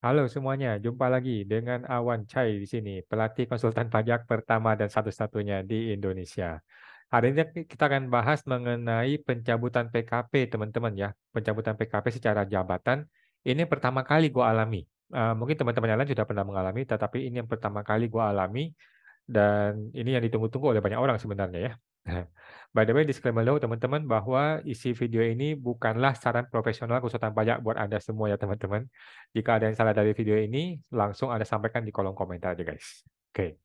Halo semuanya, jumpa lagi dengan Awan Chai di sini, pelatih konsultan pajak pertama dan satu-satunya di Indonesia. Hari ini kita akan bahas mengenai pencabutan PKP, teman-teman ya. Pencabutan PKP secara jabatan, ini pertama kali gue alami. Mungkin teman-teman yang lain sudah pernah mengalami, tetapi ini yang pertama kali gue alami. Dan ini yang ditunggu-tunggu oleh banyak orang sebenarnya ya. By the way, disclaimer dulu teman-teman bahwa isi video ini bukanlah saran profesional konsultan pajak buat Anda semua ya teman-teman. Jika ada yang salah dari video ini, langsung Anda sampaikan di kolom komentar aja guys. Oke,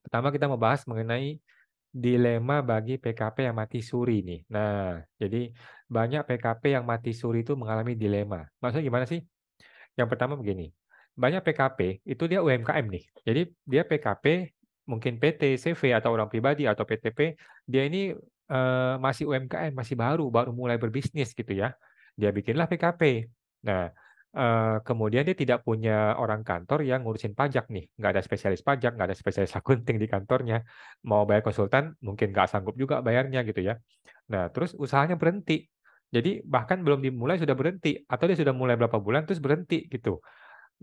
pertama kita mau bahas mengenai dilema bagi PKP yang mati suri nih. Nah, jadi banyak PKP yang mati suri itu mengalami dilema. Maksudnya gimana sih? Yang pertama begini, banyak PKP itu dia UMKM nih. Jadi dia PKP mungkin PT, CV atau orang pribadi atau PTP, dia ini masih UMKM, masih baru mulai berbisnis gitu ya. Dia bikinlah PKP. Nah, kemudian dia tidak punya orang kantor yang ngurusin pajak nih, nggak ada spesialis pajak, nggak ada spesialis akunting di kantornya. Mau bayar konsultan mungkin nggak sanggup juga bayarnya gitu ya. Nah, terus usahanya berhenti. Jadi bahkan belum dimulai sudah berhenti atau dia sudah mulai berapa bulan terus berhenti gitu.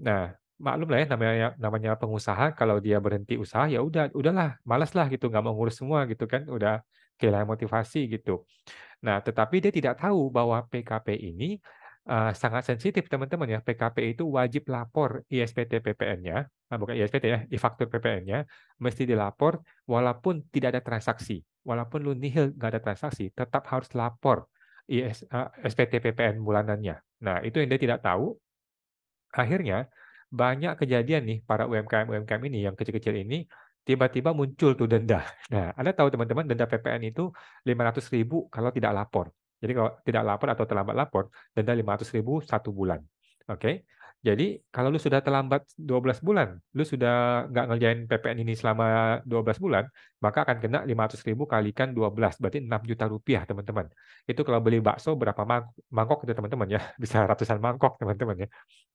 Nah, maklum lah ya namanya namanya pengusaha kalau dia berhenti usaha ya udahlah, malas lah gitu nggak mau ngurus semua gitu kan, udah kehilangan motivasi gitu. Nah, tetapi dia tidak tahu bahwa PKP ini sangat sensitif teman-teman ya. PKP itu wajib lapor ISPT PPN-nya, bukan ISPT ya, e-faktur PPN-nya mesti dilapor walaupun tidak ada transaksi. Walaupun lu nihil nggak ada transaksi, tetap harus lapor SPT PPN bulanannya. Nah, itu yang dia tidak tahu. Akhirnya banyak kejadian nih para UMKM-UMKM ini yang kecil-kecil ini tiba-tiba muncul tuh denda. Nah, Anda tahu teman-teman denda PPN itu 500.000 kalau tidak lapor. Jadi kalau tidak lapor atau terlambat lapor, denda 500.000 satu bulan. Oke. Jadi kalau lu sudah terlambat 12 bulan, lu sudah nggak ngerjain PPN ini selama 12 bulan, maka akan kena 500.000 kalikan 12, berarti 6 juta rupiah teman-teman. Itu kalau beli bakso berapa mangkok itu teman-teman ya, bisa ratusan mangkok teman-teman ya.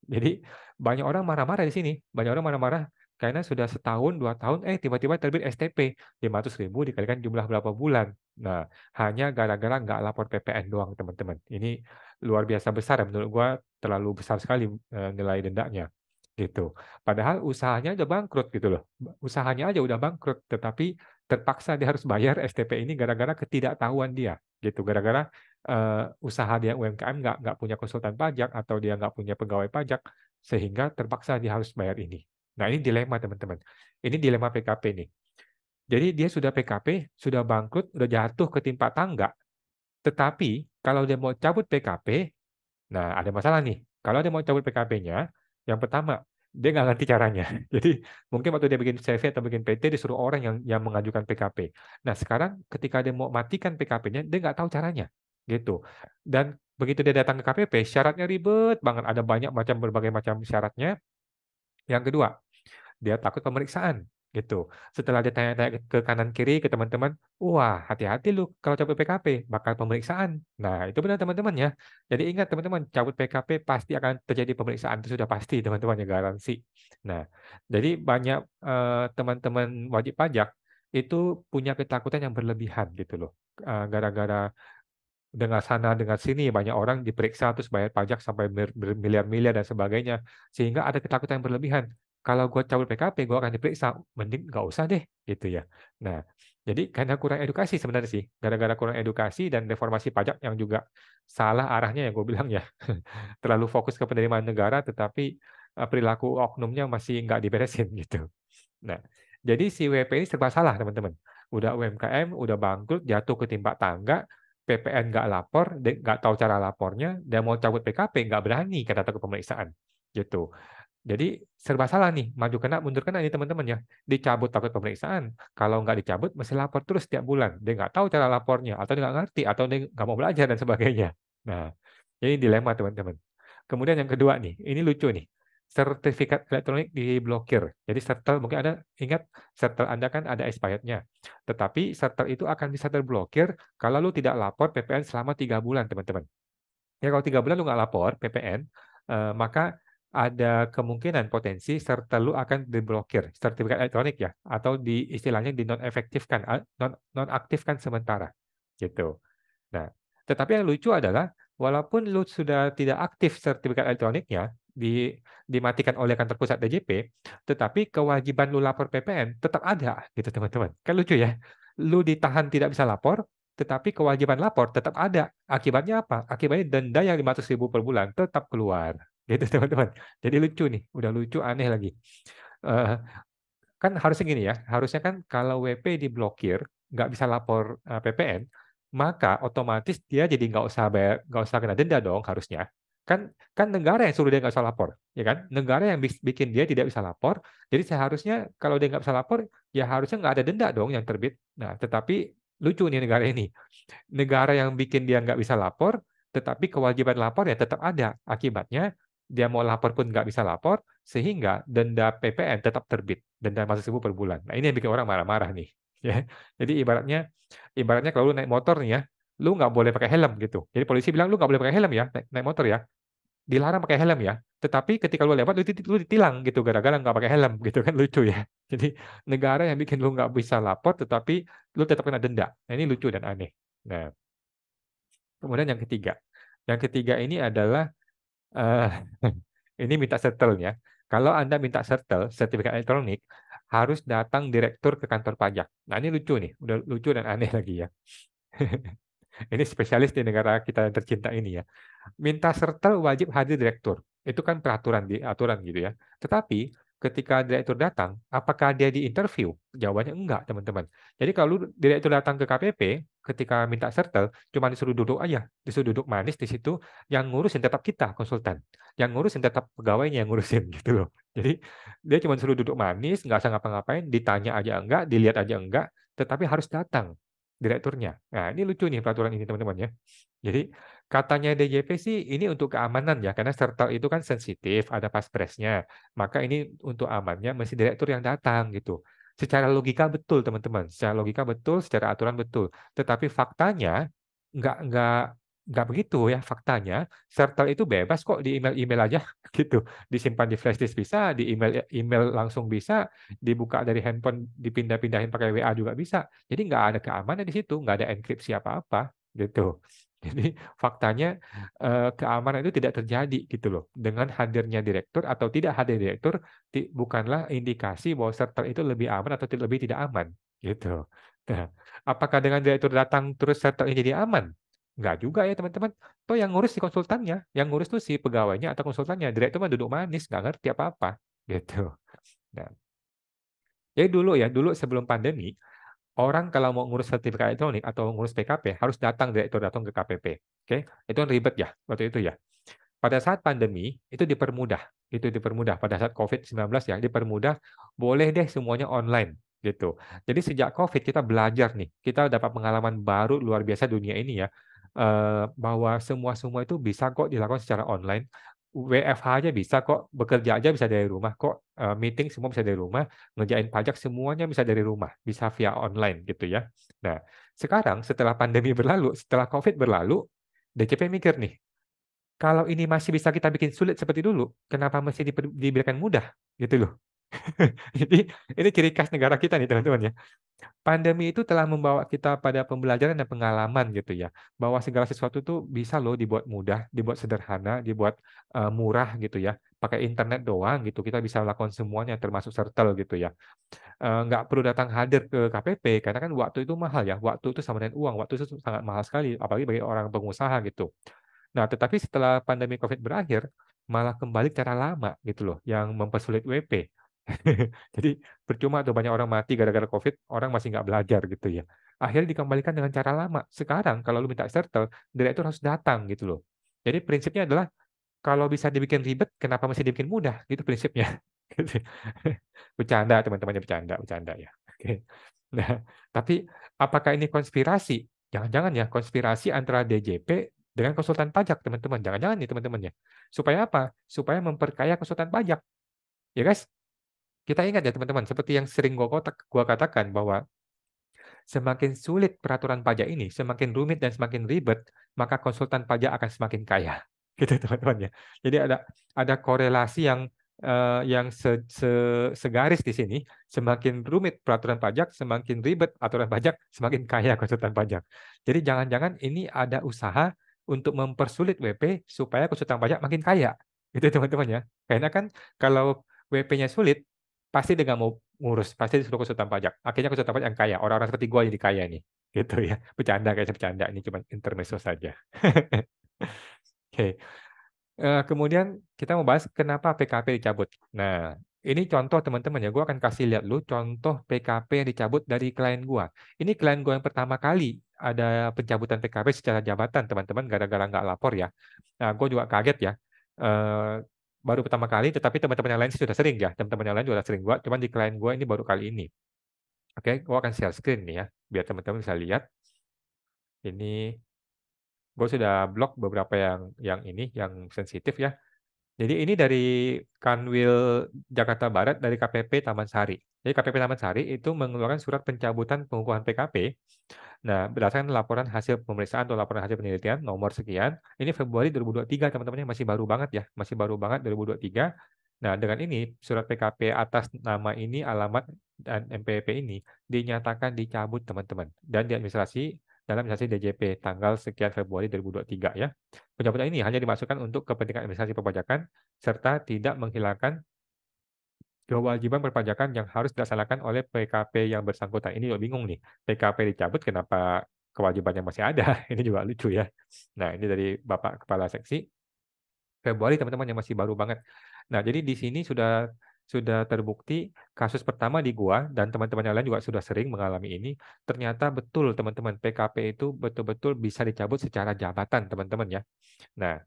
Jadi banyak orang marah-marah di sini, banyak orang marah-marah karena sudah setahun, 2 tahun, tiba-tiba terbit STP, 500.000 dikalikan jumlah berapa bulan. Nah, hanya gara-gara nggak lapor PPN doang, teman-teman. Ini luar biasa besar ya, menurut gua terlalu besar sekali nilai dendanya. Gitu. Padahal usahanya udah bangkrut gitu loh. Usahanya aja udah bangkrut, tetapi terpaksa dia harus bayar STP ini gara-gara ketidaktahuan dia. Gitu. Gara-gara usaha dia UMKM nggak punya konsultan pajak atau dia nggak punya pegawai pajak sehingga terpaksa dia harus bayar ini. Nah ini dilema teman-teman. Ini dilema PKP nih. Jadi dia sudah PKP, sudah bangkrut, udah jatuh ketimpa tangga. Tetapi kalau dia mau cabut PKP, nah ada masalah nih. Kalau dia mau cabut PKP-nya, yang pertama dia nggak ngerti caranya. Jadi mungkin waktu dia bikin CV atau bikin PT disuruh orang yang mengajukan PKP. Nah sekarang ketika dia mau matikan PKP-nya, dia nggak tahu caranya, gitu. Dan begitu dia datang ke KPP, syaratnya ribet banget. Ada banyak macam berbagai macam syaratnya. Yang kedua, dia takut pemeriksaan gitu. Setelah dia tanya-tanya ke kanan kiri ke teman-teman, wah hati-hati lu kalau cabut PKP bakal pemeriksaan. Nah itu benar teman-teman ya. Jadi ingat teman-teman cabut PKP pasti akan terjadi pemeriksaan itu sudah pasti teman-teman ya garansi. Nah jadi banyak teman-teman wajib pajak itu punya ketakutan yang berlebihan gitu loh. Gara-gara dengan sana dengan sini banyak orang diperiksa terus bayar pajak sampai bermiliar-miliar dan sebagainya sehingga ada ketakutan yang berlebihan kalau gue cabut PKP gue akan diperiksa mending nggak usah deh gitu ya. Nah jadi karena kurang edukasi sebenarnya sih gara-gara kurang edukasi dan reformasi pajak yang juga salah arahnya ya gue bilang ya. Terlalu fokus ke penerimaan negara tetapi perilaku oknumnya masih nggak diberesin gitu. Nah jadi si WP ini serba salah teman-teman. Udah UMKM, udah bangkrut, jatuh ketimpa tangga, PPN nggak lapor, nggak tahu cara lapornya, dan mau cabut PKP nggak berani karena takut pemeriksaan, gitu. Jadi serba salah nih, maju kena, mundur kena nih teman-teman ya. Dicabut takut pemeriksaan, kalau nggak dicabut mesti lapor terus setiap bulan. Dia nggak tahu cara lapornya, atau dia nggak ngerti, atau dia nggak mau belajar dan sebagainya. Nah, ini dilema teman-teman. Kemudian yang kedua nih, ini lucu nih. Sertifikat elektronik diblokir. Jadi setel mungkin Anda ingat setel Anda kan ada expirednya. Tetapi setel itu akan bisa terblokir kalau lu tidak lapor PPN selama 3 bulan, teman-teman. Ya kalau 3 bulan lu nggak lapor PPN, maka ada kemungkinan potensi setel lu akan diblokir, sertifikat elektronik ya, atau di istilahnya dinonefektifkan, nonaktifkan sementara, gitu. Nah, tetapi yang lucu adalah walaupun lu sudah tidak aktif sertifikat elektroniknya, dimatikan oleh kantor pusat DJP, tetapi kewajiban lu lapor PPN tetap ada gitu teman-teman. Kan lucu ya. Lu ditahan tidak bisa lapor, tetapi kewajiban lapor tetap ada. Akibatnya apa? Akibatnya denda yang 500.000 per bulan tetap keluar. Gitu teman-teman. Jadi lucu nih, udah lucu aneh lagi. Eh, kan harusnya gini ya, harusnya kan kalau WP diblokir, nggak bisa lapor PPN, maka otomatis dia jadi nggak usah bayar, nggak usah kena denda dong harusnya. Kan kan negara yang suruh dia nggak usah lapor, ya kan? Negara yang bikin dia tidak bisa lapor. Jadi seharusnya kalau dia nggak bisa lapor, ya harusnya nggak ada denda dong yang terbit. Nah, tetapi lucu nih negara ini. Negara yang bikin dia nggak bisa lapor, tetapi kewajiban lapor ya tetap ada. Akibatnya dia mau lapor pun nggak bisa lapor, sehingga denda PPN tetap terbit, denda 500.000 per bulan. Nah ini yang bikin orang marah-marah nih. Ya, jadi ibaratnya kalau lu naik motor nih ya, lu nggak boleh pakai helm gitu. Jadi polisi bilang lu nggak boleh pakai helm ya, naik motor ya, dilarang pakai helm ya. Tetapi ketika lu lewat lu ditilang gitu gara-gara nggak pakai helm gitu kan lucu ya. Jadi negara yang bikin lu nggak bisa lapor, tetapi lu tetap kena denda. Nah ini lucu dan aneh. Nah, kemudian yang ketiga ini adalah eh, ini minta settle-nya. Kalau Anda minta settle sertifikat elektronik, harus datang direktur ke kantor pajak. Nah, ini lucu nih, udah lucu dan aneh lagi ya. Ini spesialis di negara kita yang tercinta ini ya. Minta settle wajib hadir direktur. Itu kan peraturan di aturan gitu ya. Tetapi ketika direktur datang, apakah dia diinterview? Jawabannya enggak, teman-teman. Jadi kalau direktur datang ke KPP, ketika minta settle, cuma disuruh duduk aja, disuruh duduk manis di situ, yang ngurusin tetap kita, konsultan. Yang ngurusin tetap pegawainya yang ngurusin gitu loh. Jadi dia cuma disuruh duduk manis, nggak usah ngapa-ngapain, ditanya aja enggak, dilihat aja enggak, tetapi harus datang direkturnya. Nah, ini lucu nih peraturan ini teman-teman ya. Jadi katanya DJP sih ini untuk keamanan ya, karena sertal itu kan sensitif, ada paspresnya. Maka ini untuk amannya mesti direktur yang datang gitu. Secara logika betul teman-teman, secara logika betul, secara aturan betul. Tetapi faktanya nggak nggak begitu ya faktanya. Sertal itu bebas kok di email-email aja gitu. Disimpan di flash disk bisa, di email langsung bisa, dibuka dari handphone, dipindah-pindahin pakai WA juga bisa. Jadi nggak ada keamanan di situ, nggak ada enkripsi apa-apa gitu. Jadi faktanya keamanan itu tidak terjadi gitu loh. Dengan hadirnya direktur atau tidak hadir direktur bukanlah indikasi bahwa server itu lebih aman atau lebih tidak aman gitu. Nah, apakah dengan direktur datang terus servernya jadi aman? Enggak juga ya teman-teman. Toh yang ngurus si konsultannya, yang ngurus tuh si pegawainya atau konsultannya. Direktur mah duduk manis, nggak ngerti apa-apa gitu. Nah, jadi dulu sebelum pandemi, orang kalau mau ngurus sertifikat elektronik atau ngurus PKP harus direktur datang ke KPP. Oke, itu kan ribet ya waktu itu ya. Pada saat pandemi itu dipermudah pada saat COVID-19 ya, dipermudah, boleh deh semuanya online gitu. Jadi sejak COVID kita belajar nih, kita dapat pengalaman baru luar biasa dunia ini ya, bahwa semua itu bisa kok dilakukan secara online. WFH aja bisa kok, bekerja aja bisa dari rumah kok, meeting semua bisa dari rumah, ngerjain pajak semuanya bisa dari rumah, bisa via online gitu ya. Nah, sekarang setelah pandemi berlalu, setelah COVID berlalu, DCP mikir nih, kalau ini masih bisa kita bikin sulit seperti dulu, kenapa mesti diberikan mudah? Gitu loh. Jadi ini ciri khas negara kita nih teman-teman ya. Pandemi itu telah membawa kita pada pembelajaran dan pengalaman gitu ya. Bahwa segala sesuatu tuh bisa loh dibuat mudah, dibuat sederhana, dibuat murah gitu ya. Pakai internet doang gitu, kita bisa lakukan semuanya termasuk sertel gitu ya. Nggak perlu datang hadir ke KPP, karena kan waktu itu mahal ya. Waktu itu sama dengan uang, waktu itu sangat mahal sekali, apalagi bagi orang pengusaha gitu. Nah, tetapi setelah pandemi COVID berakhir, malah kembali cara lama gitu loh, yang mempersulit WP. Jadi percuma tuh banyak orang mati gara-gara COVID, orang masih nggak belajar gitu ya. Akhirnya dikembalikan dengan cara lama. Sekarang kalau lu minta settle, direktur harus datang gitu loh. Jadi prinsipnya adalah kalau bisa dibikin ribet, kenapa mesti dibikin mudah? Gitu prinsipnya. Gitu. Bercanda teman-temannya bercanda, bercanda ya. Oke. Nah, tapi apakah ini konspirasi? Jangan-jangan ya konspirasi antara DJP dengan konsultan pajak, teman-teman. Jangan-jangan nih teman-teman ya. Supaya apa? Supaya memperkaya konsultan pajak. Ya guys, kita ingat ya teman-teman, seperti yang sering gua katakan bahwa semakin sulit peraturan pajak ini, semakin rumit dan semakin ribet, maka konsultan pajak akan semakin kaya. Gitu teman-teman ya. Jadi ada korelasi yang segaris di sini. Semakin rumit peraturan pajak, semakin ribet aturan pajak, semakin kaya konsultan pajak. Jadi jangan-jangan ini ada usaha untuk mempersulit WP supaya konsultan pajak makin kaya. Itu teman-teman ya. Karena kan kalau WP-nya sulit, pasti dia nggak mau ngurus, pasti disuruh konsultan pajak. Akhirnya konsultan pajak yang kaya, orang-orang seperti gua jadi kaya nih, gitu ya. Bercanda, kayaknya bercanda, ini cuma intermezzo saja. Oke. Kemudian kita mau bahas kenapa PKP dicabut. Nah, ini contoh teman-teman ya, gue akan kasih lihat lu contoh PKP yang dicabut dari klien gua. Ini klien gua yang pertama kali ada pencabutan PKP secara jabatan, teman-teman, gara-gara nggak lapor ya. Nah, gue juga kaget ya. Eh, Baru pertama kali, tetapi teman-teman yang lain sih sudah sering ya. Teman-teman yang lain juga sering gua, cuman di klien gua ini baru kali ini. Oke, gua akan share screen nih ya, biar teman-teman bisa lihat. Ini gue sudah blok beberapa yang ini, yang sensitif ya. Jadi ini dari Kanwil Jakarta Barat dari KPP Taman Sari. Jadi KPP Taman Sari itu mengeluarkan surat pencabutan pengukuhan PKP. Nah, berdasarkan laporan hasil pemeriksaan atau laporan hasil penelitian nomor sekian, ini Februari 2023 teman-teman, masih baru banget ya, masih baru banget 2023. Nah, dengan ini surat PKP atas nama ini, alamat dan MPP ini dinyatakan dicabut teman-teman dan diadministrasi dalam administrasi DJP tanggal sekian Februari 2023 ya. Pencabutan ini hanya dimaksudkan untuk kepentingan administrasi perpajakan serta tidak menghilangkan kewajiban perpajakan yang harus dilaksanakan oleh PKP yang bersangkutan. Ini juga bingung nih, PKP dicabut kenapa kewajibannya masih ada? Ini juga lucu ya. Nah, ini dari Bapak Kepala Seksi. Februari teman-teman, yang masih baru banget. Nah, jadi di sini sudah terbukti kasus pertama di gua dan teman-teman yang lain juga sudah sering mengalami ini. Ternyata betul teman-teman, PKP itu betul-betul bisa dicabut secara jabatan teman-teman ya. Nah,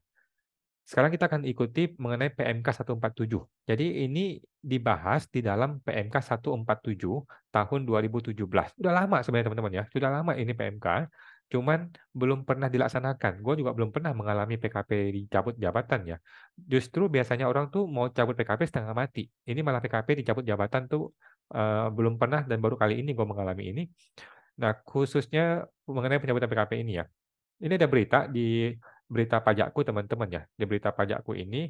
sekarang kita akan ikuti mengenai PMK 147. Jadi ini dibahas di dalam PMK 147 tahun 2017. Sudah lama sebenarnya teman-teman ya, sudah lama ini PMK, cuman belum pernah dilaksanakan. Gue juga belum pernah mengalami PKP dicabut jabatan ya. Justru biasanya orang tuh mau cabut PKP setengah mati. Ini malah PKP dicabut jabatan tuh belum pernah dan baru kali ini gue mengalami ini. Nah, khususnya mengenai pencabutan PKP ini ya. Ini ada berita di berita pajakku teman-teman ya. Di berita pajakku ini,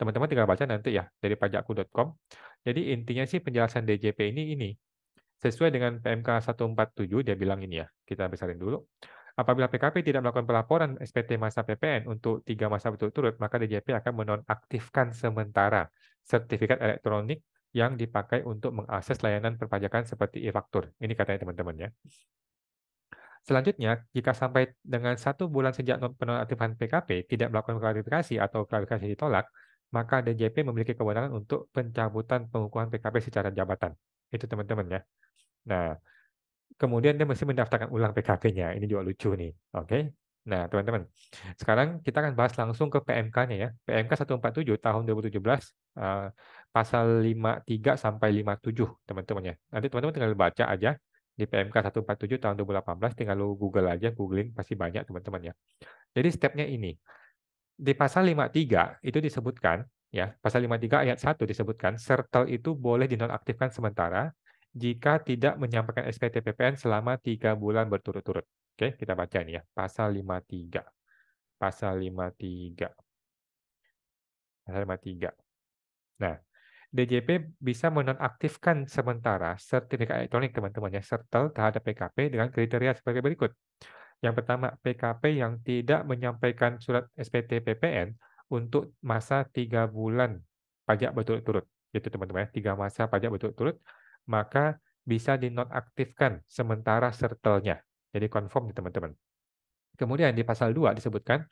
teman-teman tinggal baca nanti ya dari pajakku.com. Jadi intinya sih penjelasan DJP ini. Sesuai dengan PMK 147 dia bilang ini ya. Kita besarin dulu. Apabila PKP tidak melakukan pelaporan SPT masa PPN untuk 3 masa berturut-turut, maka DJP akan menonaktifkan sementara sertifikat elektronik yang dipakai untuk mengakses layanan perpajakan seperti e-faktur. Ini katanya teman-teman ya. Selanjutnya, jika sampai dengan 1 bulan sejak penonaktifan PKP tidak melakukan klarifikasi atau klarifikasi ditolak, maka DJP memiliki kewenangan untuk pencabutan pengukuhan PKP secara jabatan. Itu teman-teman ya. Nah, kemudian dia mesti mendaftarkan ulang PKP-nya. Ini juga lucu nih. Oke. Nah, teman-teman. Sekarang kita akan bahas langsung ke PMK-nya ya. PMK 147 tahun 2017 pasal 53 sampai 57, teman-teman ya. Nanti teman-teman tinggal baca aja di PMK 147 tahun 2018, tinggal lu Google aja, googling pasti banyak teman-teman ya. Jadi stepnya ini. Di pasal 53 itu disebutkan ya, pasal 53 ayat 1 disebutkan sertel itu boleh dinonaktifkan sementara jika tidak menyampaikan SPT PPN selama 3 bulan berturut-turut. Oke, kita baca ini ya, pasal 53. Pasal 53. Pasal 53. Nah, DJP bisa menonaktifkan sementara sertifikat elektronik teman-teman ya, sertel terhadap PKP dengan kriteria sebagai berikut. Yang pertama, PKP yang tidak menyampaikan surat SPT PPN untuk masa 3 bulan pajak berturut-turut. Gitu teman-teman ya, 3 masa pajak berturut-turut, maka bisa dinonaktifkan sementara sertelnya. Jadi confirm nih teman-teman. Kemudian di pasal 2 disebutkan,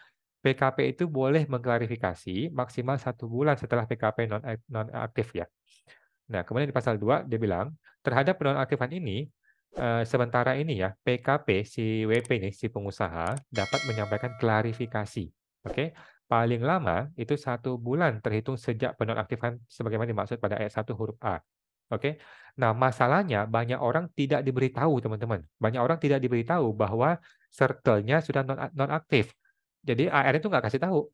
PKP itu boleh mengklarifikasi maksimal 1 bulan setelah PKP nonaktif ya. Nah, kemudian di pasal 2 dia bilang, terhadap penonaktifan ini, sementara ini ya, PKP si WP nih, si pengusaha dapat menyampaikan klarifikasi. Oke. Paling lama itu 1 bulan terhitung sejak penonaktifan sebagaimana dimaksud pada ayat 1 huruf A. Oke. Nah, masalahnya banyak orang tidak diberitahu, teman-teman. Banyak orang tidak diberitahu bahwa sertelnya sudah nonaktif. Jadi AR itu nggak kasih tahu.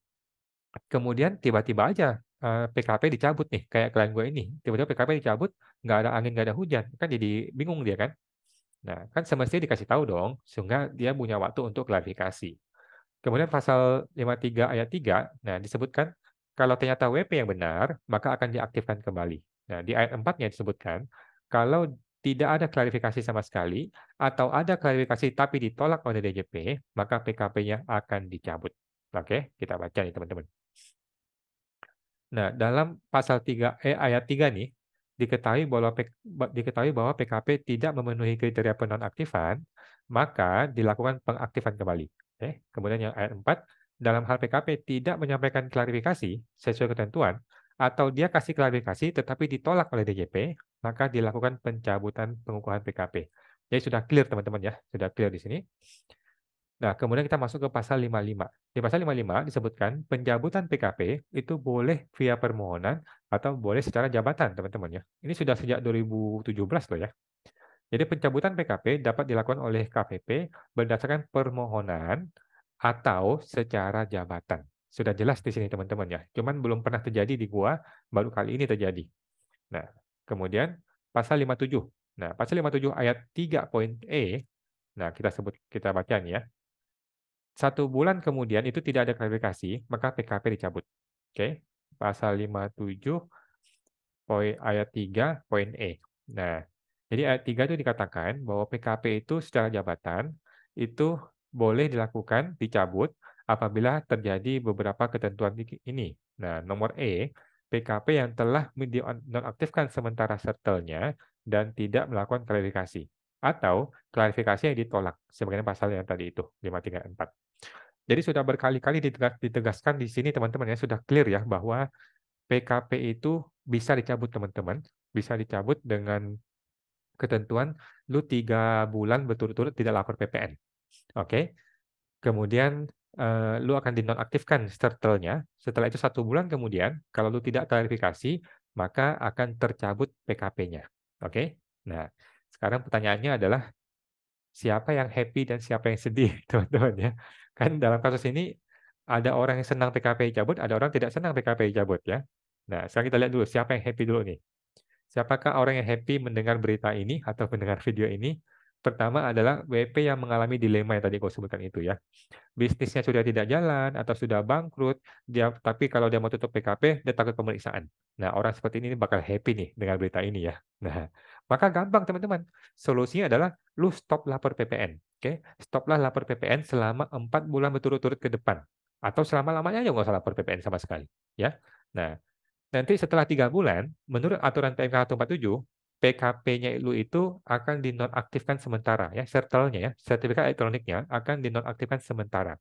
Kemudian tiba-tiba aja PKP dicabut nih, kayak klien gue ini. Tiba-tiba PKP dicabut, nggak ada angin, nggak ada hujan. Kan jadi bingung dia kan. Nah, kan semestinya dikasih tahu dong, sehingga dia punya waktu untuk klarifikasi. Kemudian pasal 53 ayat 3, nah disebutkan, kalau ternyata WP yang benar, maka akan diaktifkan kembali. Nah, di ayat 4-nya disebutkan, kalau tidak ada klarifikasi sama sekali, atau ada klarifikasi tapi ditolak oleh DJP, maka PKP-nya akan dicabut. Oke, kita baca nih teman-teman. Nah, dalam pasal 3 ayat 3 nih, diketahui bahwa PKP tidak memenuhi kriteria penonaktifan, maka dilakukan pengaktifan kembali. Oke. Kemudian yang ayat 4, dalam hal PKP tidak menyampaikan klarifikasi sesuai ketentuan, atau dia kasih klarifikasi tetapi ditolak oleh DJP, maka dilakukan pencabutan pengukuhan PKP. Jadi sudah clear teman-teman ya, sudah clear di sini. Nah, kemudian kita masuk ke pasal 55. Di pasal 55 disebutkan pencabutan PKP itu boleh via permohonan atau boleh secara jabatan, teman-teman ya. Ini sudah sejak 2017 loh ya. Jadi pencabutan PKP dapat dilakukan oleh KPP berdasarkan permohonan atau secara jabatan. Sudah jelas di sini teman-teman ya. Cuman belum pernah terjadi di gua, baru kali ini terjadi. Nah, kemudian pasal 57. Nah, pasal 57 ayat 3 poin E. Nah, kita baca nih ya. 1 bulan kemudian itu tidak ada klarifikasi, maka PKP dicabut. Oke, pasal 57 ayat 3 poin E. Nah, jadi ayat 3 itu dikatakan bahwa PKP itu secara jabatan itu boleh dilakukan, dicabut apabila terjadi beberapa ketentuan ini. Nah, nomor E, PKP yang telah dinonaktifkan sementara sertelnya dan tidak melakukan klarifikasi atau klarifikasi yang ditolak sebagaimana pasal yang tadi itu 534. Jadi sudah berkali-kali ditegaskan di sini teman-teman ya, sudah clear ya bahwa PKP itu bisa dicabut teman-teman, bisa dicabut dengan ketentuan lu 3 bulan berturut-turut tidak lapor PPN, oke. Kemudian, lu akan dinonaktifkan sertelnya, setelah itu 1 bulan kemudian kalau lu tidak klarifikasi, maka akan tercabut PKP-nya, oke. Nah, sekarang pertanyaannya adalah siapa yang happy dan siapa yang sedih, teman-teman ya. Kan dalam kasus ini, ada orang yang senang PKP dicabut, ada orang tidak senang PKP dicabut ya. Nah, sekarang kita lihat dulu siapa yang happy dulu nih. Siapakah orang yang happy mendengar berita ini atau mendengar video ini? Pertama adalah WP yang mengalami dilema yang tadi kau sebutkan itu ya. Bisnisnya sudah tidak jalan atau sudah bangkrut, tapi kalau dia mau tutup PKP, dia takut pemeriksaan. Nah, orang seperti ini bakal happy nih dengan berita ini ya. Nah, maka gampang teman-teman. Solusinya adalah lu stop lapor PPN. Oke, stoplah lapor PPN selama 4 bulan berturut-turut ke depan. Atau selama-lamanya aja nggak usah lapor PPN sama sekali. Ya. Nah, nanti setelah 3 bulan, menurut aturan PMK 147, PKP-nya lu itu akan dinonaktifkan sementara ya, sertelnya ya, sertifikat elektroniknya akan dinonaktifkan sementara.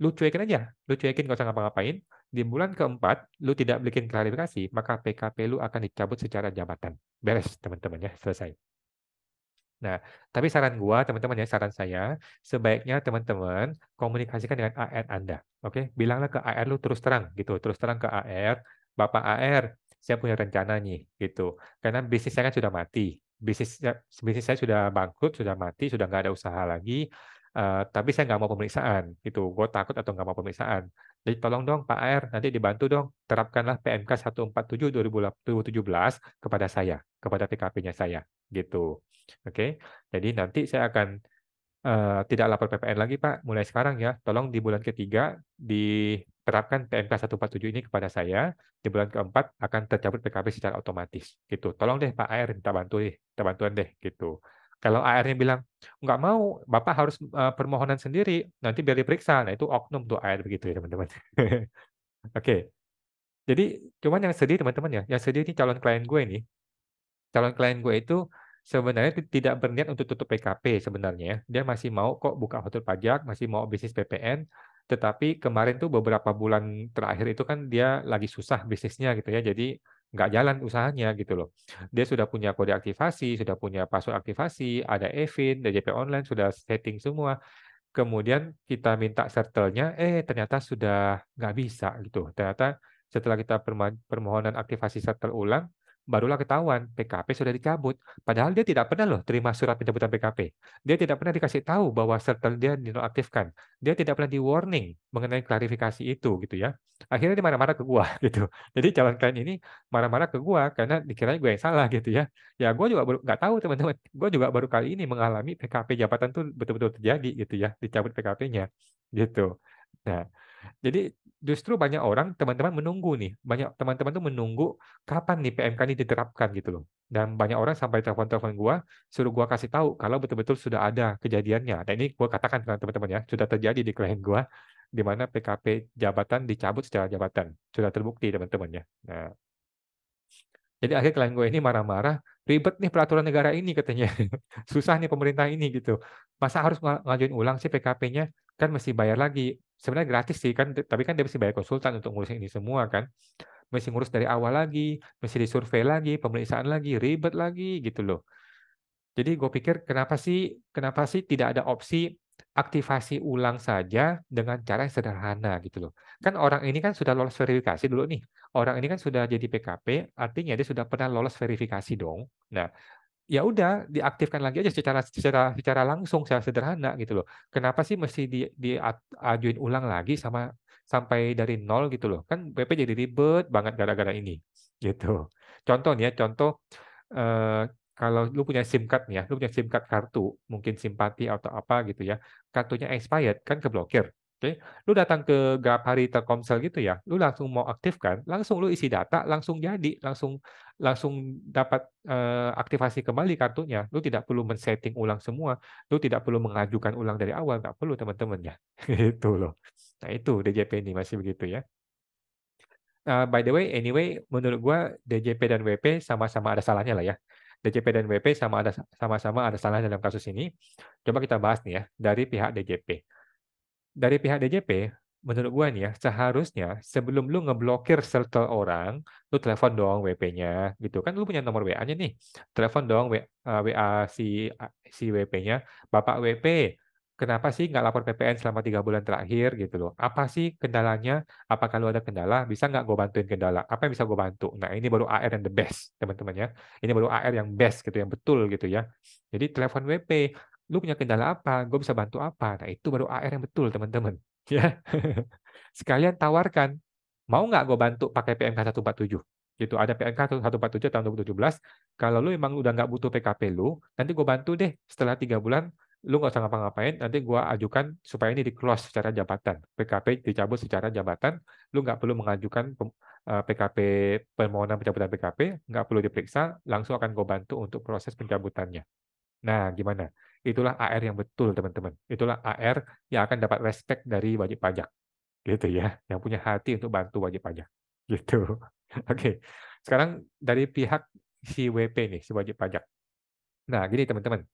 Lu cuekin aja, lu cuekin nggak usah ngapa-ngapain. Di bulan keempat, lu tidak bikin klarifikasi, maka PKP lu akan dicabut secara jabatan. Beres teman-teman ya, selesai. Nah, tapi saran gua, teman-teman ya, saran saya, sebaiknya teman-teman komunikasikan dengan AR Anda, oke? Bilanglah ke AR lu terus terang gitu, terus terang ke AR, "Bapak AR, saya punya rencana nih," gitu. Karena bisnis saya kan sudah mati, bisnis saya sudah bangkrut, sudah mati, sudah nggak ada usaha lagi, tapi saya nggak mau pemeriksaan gitu, gue takut atau nggak mau pemeriksaan. Jadi tolong dong Pak AR, nanti dibantu dong, terapkanlah PMK 147 2017 kepada saya, kepada PKP-nya saya, gitu. Oke, jadi nanti saya akan, tidak lapor PPN lagi Pak, mulai sekarang ya. Tolong di bulan ketiga diterapkan PMK 147 ini kepada saya, di bulan keempat akan tercabut PKP secara otomatis, gitu. Tolong deh Pak AR minta bantuan deh, gitu. Kalau AR-nya bilang, "Nggak mau, Bapak harus, permohonan sendiri, nanti biar diperiksa." Nah itu oknum tuh AR begitu ya teman-teman. Oke, jadi cuman yang sedih teman-teman ya, yang sedih ini calon klien gue ini. Calon klien gue itu sebenarnya tidak berniat untuk tutup PKP sebenarnya ya. Dia masih mau kok buka hotel pajak, masih mau bisnis PPN, tetapi kemarin tuh beberapa bulan terakhir itu kan dia lagi susah bisnisnya gitu ya, jadi nggak jalan usahanya gitu loh. Dia sudah punya kode aktivasi, sudah punya password aktivasi, ada eVIN, DJP online, sudah setting semua. Kemudian kita minta sertelnya, ternyata sudah nggak bisa gitu. Ternyata setelah kita permohonan aktivasi sertel ulang, barulah ketahuan PKP sudah dicabut. Padahal dia tidak pernah loh terima surat pencabutan PKP. Dia tidak pernah dikasih tahu bahwa sertel dia dinonaktifkan. Dia tidak pernah di-warning mengenai klarifikasi itu gitu ya. Akhirnya dia marah-marah ke gua gitu. Jadi calon klien ini marah-marah ke gua karena dikiranya gue yang salah gitu ya. Ya gue juga baru nggak tahu teman-teman, gue juga baru kali ini mengalami PKP jabatan tuh betul-betul terjadi gitu ya, dicabut PKP-nya, gitu. Nah, jadi justru banyak orang teman-teman menunggu nih, banyak teman-teman tuh menunggu kapan nih PMK ini diterapkan gitu loh. Dan banyak orang sampai telepon-telepon gua, suruh gua kasih tahu kalau betul-betul sudah ada kejadiannya. Dan ini gua katakan dengan teman-teman ya, sudah terjadi di klien gua di mana PKP jabatan dicabut secara jabatan. Sudah terbukti teman-teman ya. Nah, jadi akhirnya klien gue ini marah-marah, "Ribet nih peraturan negara ini," katanya. "Susah nih pemerintah ini," gitu. "Masa harus ngajuin ulang sih PKP-nya? Kan mesti bayar lagi." Sebenarnya gratis sih kan, tapi kan dia mesti bayar konsultan untuk ngurusin ini semua kan. Mesti ngurus dari awal lagi, mesti disurvei lagi, pemeriksaan lagi, ribet lagi gitu loh. Jadi gue pikir kenapa sih tidak ada opsi aktivasi ulang saja dengan cara yang sederhana gitu loh. Kan orang ini kan sudah lolos verifikasi dulu nih. Orang ini kan sudah jadi PKP, artinya dia sudah pernah lolos verifikasi dong. Nah, ya udah diaktifkan lagi aja secara secara secara langsung, secara sederhana gitu loh. Kenapa sih mesti ajuin ulang lagi sampai dari nol gitu loh. Kan BP jadi ribet banget gara-gara ini, gitu. Contoh nih ya, contoh, kalau lu punya SIM card nih ya, lu punya SIM card kartu, mungkin Simpati atau apa gitu ya, kartunya expired kan keblokir, oke. Lu datang ke Grabhari, Telkomsel gitu ya, lu langsung mau aktifkan, langsung lu isi data, langsung jadi, langsung langsung dapat, aktivasi kembali kartunya. Lu tidak perlu men-setting ulang semua, lu tidak perlu mengajukan ulang dari awal, nggak perlu teman-teman ya, gitu loh. Nah itu DJP ini masih begitu ya. By the way, anyway, menurut gua DJP dan WP sama-sama ada salahnya lah ya. DJP dan WP sama-sama ada salahnya dalam kasus ini. Coba kita bahas nih ya, dari pihak DJP. Dari pihak DJP, menurut gua nih ya, seharusnya sebelum lu ngeblokir seseorang, lu telepon dong WP-nya gitu kan, lu punya nomor WA-nya nih. Telepon dong WA si WP-nya, "Bapak WP, kenapa sih nggak lapor PPN selama 3 bulan terakhir?" Gitu loh. "Apa sih kendalanya? Apakah lu ada kendala? Bisa nggak gue bantuin kendala? Apa yang bisa gue bantu?" Nah, ini baru AR yang the best, teman-teman ya. Ini baru AR yang best gitu, yang betul gitu ya. Jadi telepon WP, "Lu punya kendala apa? Gue bisa bantu apa?" Nah, itu baru AR yang betul, teman-teman, ya. Sekalian tawarkan, "Mau nggak gue bantu pakai PMK 147?" Gitu, ada PMK 147 tahun 2017, "Kalau lu emang udah nggak butuh PKP lu, nanti gue bantu deh setelah 3 bulan, lu nggak usah ngapa-ngapain, nanti gue ajukan supaya ini di-close secara jabatan, PKP dicabut secara jabatan, lu nggak perlu mengajukan PKP permohonan pencabutan PKP, nggak perlu diperiksa, langsung akan gue bantu untuk proses pencabutannya." Nah, gimana? Itulah AR yang betul, teman-teman. Itulah AR yang akan dapat respect dari wajib pajak, gitu ya, yang punya hati untuk bantu wajib pajak, gitu. Oke, sekarang dari pihak si WP nih, si wajib pajak. Nah, gini teman-teman,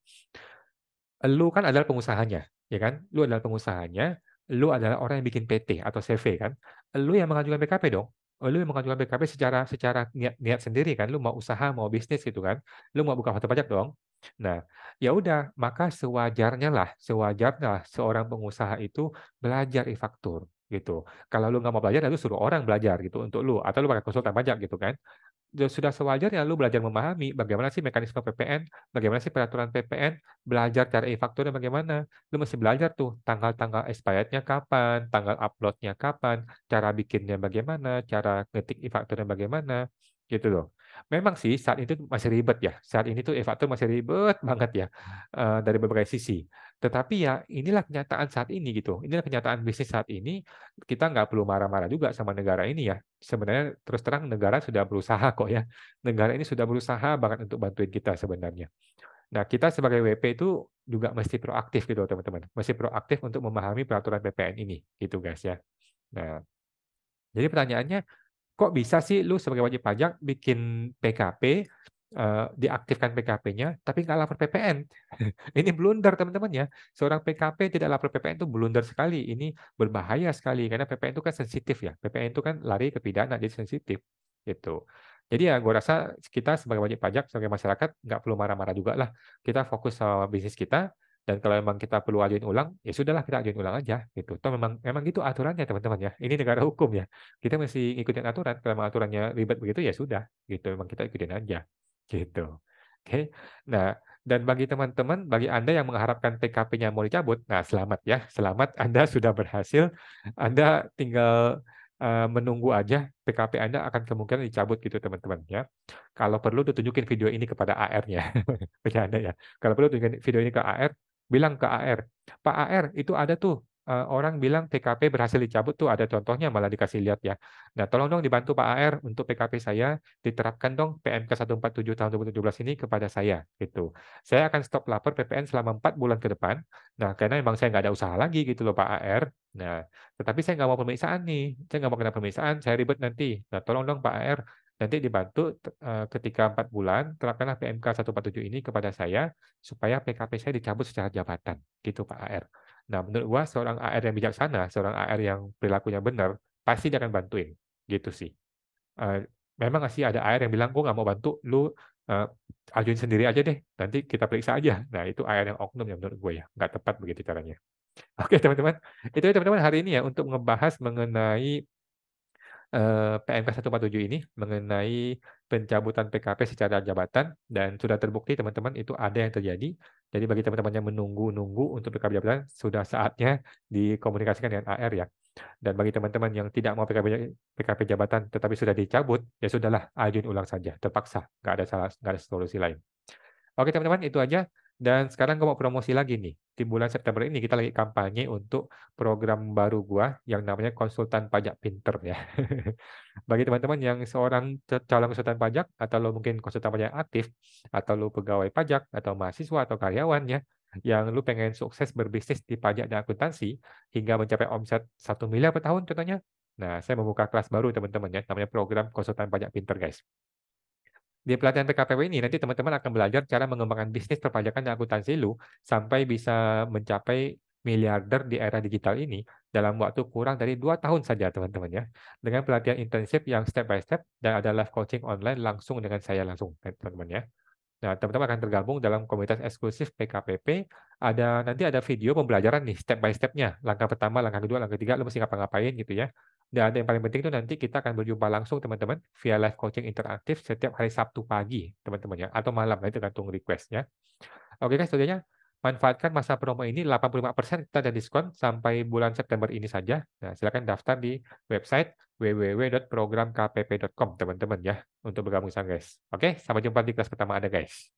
lu kan adalah pengusahanya, ya kan? Lu adalah pengusahanya, lu adalah orang yang bikin PT atau CV kan? Lu yang mengajukan PKP dong. Lu yang mengajukan PKP secara secara niat niat sendiri kan, lu mau usaha, mau bisnis gitu kan. Lu mau buka kantor pajak dong. Nah, ya udah, maka sewajarnya seorang pengusaha itu belajar e-faktur gitu. Kalau lu nggak mau belajar, ya lu suruh orang belajar gitu untuk lu, atau lu pakai konsultan pajak gitu kan. Sudah sewajarnya lu belajar memahami bagaimana sih mekanisme PPN, bagaimana sih peraturan PPN, belajar cara e-fakturnya bagaimana. Lu mesti belajar tuh tanggal-tanggal expired-nya kapan, tanggal upload-nya kapan, cara bikinnya bagaimana, cara ngetik e-fakturnya bagaimana, gitu loh. Memang sih saat itu masih ribet ya, saat ini tuh e-faktur masih ribet banget ya, dari berbagai sisi. Tetapi ya inilah kenyataan saat ini gitu, inilah kenyataan bisnis saat ini, kita nggak perlu marah-marah juga sama negara ini ya. Sebenarnya terus terang negara sudah berusaha kok ya. Negara ini sudah berusaha banget untuk bantuin kita sebenarnya. Nah, kita sebagai WP itu juga mesti proaktif gitu teman-teman. Mesti proaktif untuk memahami peraturan PPN ini gitu guys ya. Nah, jadi pertanyaannya, kok bisa sih lu sebagai wajib pajak bikin PKP, diaktifkan PKP-nya tapi nggak lapor PPN? Ini blunder teman-teman ya. Seorang PKP tidak lapor PPN itu blunder sekali, ini berbahaya sekali karena PPN itu kan sensitif ya, PPN itu kan lari ke pidana jadi sensitif, gitu. Jadi ya gue rasa kita sebagai wajib pajak, sebagai masyarakat nggak perlu marah-marah juga lah, kita fokus sama bisnis kita dan kalau memang kita perlu ajuin ulang, ya sudahlah kita ajuin ulang aja gitu. Toh memang memang gitu aturannya teman-teman ya, ini negara hukum ya, kita mesti ngikutin aturan, kalau memang aturannya ribet begitu ya sudah, gitu, memang kita ikutin aja, gitu. Oke. Nah, dan bagi teman-teman, bagi Anda yang mengharapkan PKP-nya mau dicabut, nah selamat ya, selamat Anda sudah berhasil. Anda tinggal, menunggu aja PKP Anda akan kemungkinan dicabut gitu teman-teman ya. Kalau perlu ditunjukin video ini kepada AR-nya, bercanda ya. Kalau perlu tunjukin video ini ke AR, bilang ke AR, "Pak AR, itu ada tuh orang bilang PKP berhasil dicabut tuh ada contohnya malah dikasih lihat ya. Nah, tolong dong dibantu Pak AR untuk PKP saya diterapkan dong PMK 147 tahun 2017 ini kepada saya, gitu. Saya akan stop lapor PPN selama 4 bulan ke depan. Nah, karena memang saya nggak ada usaha lagi gitu loh Pak AR. Nah, tetapi saya nggak mau pemeriksaan nih, saya nggak mau kena pemeriksaan, saya ribet nanti. Nah, tolong dong Pak AR, nanti dibantu ketika 4 bulan terapkanlah PMK 147 ini kepada saya supaya PKP saya dicabut secara jabatan, gitu Pak AR. Nah, menurut gua seorang AR yang bijaksana, seorang AR yang perilakunya benar, pasti dia akan bantuin, gitu sih. Memang sih ada AR yang bilang, "Gua nggak mau bantu, lu, eee, ajuin sendiri aja deh, nanti kita periksa aja." Nah, itu AR yang oknum ya menurut gue ya, nggak tepat begitu caranya. Oke teman-teman, itu ya teman-teman hari ini ya untuk ngebahas mengenai PMK 147 ini mengenai pencabutan PKP secara jabatan dan sudah terbukti teman-teman itu ada yang terjadi. Jadi bagi teman-teman yang menunggu-nunggu untuk PKP jabatan sudah saatnya dikomunikasikan dengan AR ya. Dan bagi teman-teman yang tidak mau PKP jabatan tetapi sudah dicabut, ya sudahlah ajuin ulang saja, terpaksa, nggak ada solusi lain. Oke teman-teman, itu aja. Dan sekarang gue mau promosi lagi nih. Di bulan September ini kita lagi kampanye untuk program baru gua yang namanya konsultan pajak pinter ya. Bagi teman-teman yang seorang calon konsultan pajak atau lo mungkin konsultan pajak aktif atau lo pegawai pajak atau mahasiswa atau karyawan ya yang lu pengen sukses berbisnis di pajak dan akuntansi hingga mencapai omset 1 miliar per tahun contohnya. Nah, saya membuka kelas baru teman-teman ya, namanya program konsultan pajak pinter guys. Di pelatihan PKPW ini nanti teman-teman akan belajar cara mengembangkan bisnis perpajakan dan akuntansi lu sampai bisa mencapai miliarder di era digital ini dalam waktu kurang dari 2 tahun saja teman-teman ya. Dengan pelatihan intensif yang step by step dan ada live coaching online langsung dengan saya langsung teman-teman ya. Nah, teman-teman akan tergabung dalam komunitas eksklusif PKPP. Nanti ada video pembelajaran nih step by step-nya. Langkah pertama, langkah kedua, langkah ketiga, lu mesti ngapa-ngapain gitu ya. Dan ada yang paling penting itu nanti kita akan berjumpa langsung teman-teman via live coaching interaktif setiap hari Sabtu pagi teman-teman ya atau malam nanti tergantung request-nya. Oke guys, selanjutnya manfaatkan masa promo ini 85% kita ada diskon sampai bulan September ini saja. Nah, silakan daftar di website www.programkpp.com teman-teman ya untuk bergabung sama guys. Oke, sampai jumpa di kelas pertama ada guys.